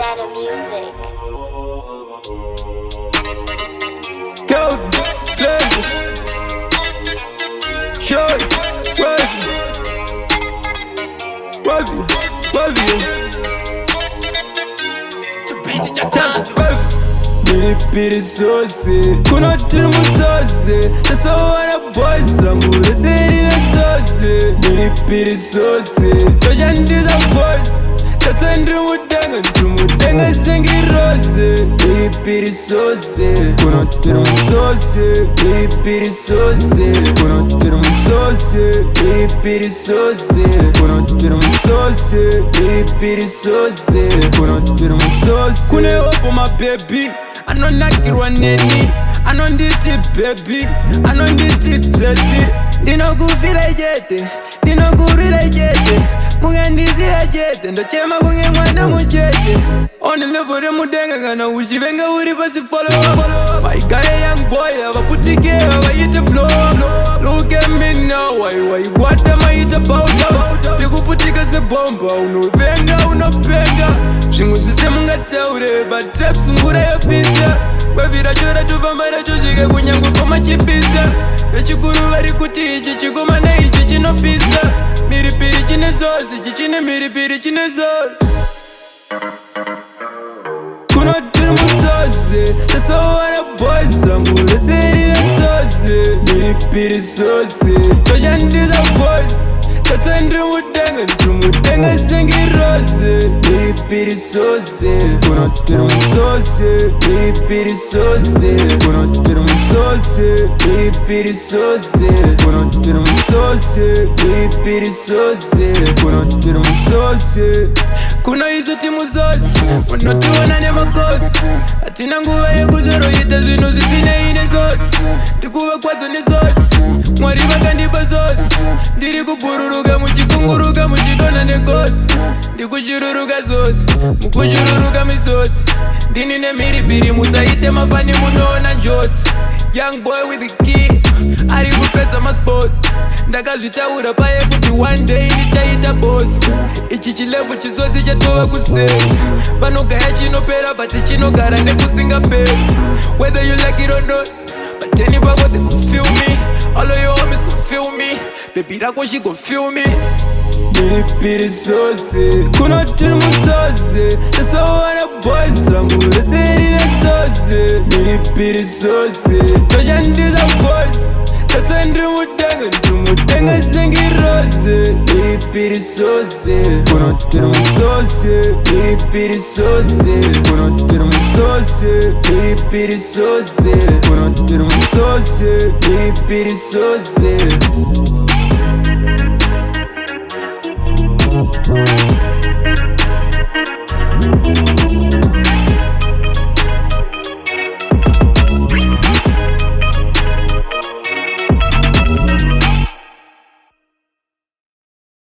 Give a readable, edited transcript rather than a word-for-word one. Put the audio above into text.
Better music. Kelvin, Glendon, Shorty, Wavy, Nilipiri sose, kuna timu sose. Nasa wana boys wangu, nasiri na sose. Nilipiri sose, tosha ndiza voice. Tasa ndumudenga sengi rose. Nilipiri sose, kuna timu sose. Nilipiri sose, kuna timu sose. Nilipiri sose, kuna timu sose. Nilipiri sose, kuna timu sose. Kune wapo my baby, anonakirwa neni, anonditi baby, anonditi tsesi. Ndinokufila jete, ndinokurila jete, mungandizira jete, ndochema kunge mwana mucheche. On the level de mudenga kana uchivenga uri pasi follow. My guy young boy, avaputike, avayite blow. Look at me now, why, what am I eat about? Tikuputika se bomba, unovenga, unopenga. Shingu sise mungateure, but traps ngura ya pizza. Wavira chora tuvambara chochike kunyangu koma chipisa. Echikuru vari kuti ichi chikoma na ichi chinopisa. Miripiri chine zozi, chichine miripiri chine zozi. Kuna timu sose, nasa wana boys wangu, nasiri na sose. Miripiri sose, tosha ndiza voice. Tasa ndumudenga sengi rose. Miripiri sose, kuna timu sose. Miripiri sose, kuna timu sose. Miripiri sose, kuna timu sose. Miripiri sose, kuna timu sose. Kuna hizo timu zose, wanotiwana ne makosi. Atina nguva yekuzorohita zvinhu zvisine ine zose. Ndikuva kwazo nezose, Mwari vakandipa zose. Ndiri kubururuka muchikunguruka muchidona negosi. Ndikuchururuka zose, mukuchururuka misoti. Ndini nemiripiri musaite mafani munoona njodzi. Young boy with the key, ari kupedza masports. Ndakazvitaura paye kuti one day ndichaita boss. Ichi chilevu chizozi chatova kusei. Vanogaya chinopera but chinogara nekusingaperi. Whether you like it or not, but anybody they gon' feel me. All of your homies gon' feel me. Baby rako she gon' feel me. Miripiri sose, kuna timu sose. Nasa wana boys wangu, nasiri na sose. Miripiri sose, tosha ndiza voice. Tasa ndumudenga sengi rose. Miripiri sose, kuna timu sose. Miripiri sose, kuna timu sose. Miripiri sose, kuna timu sose. Miripiri sose.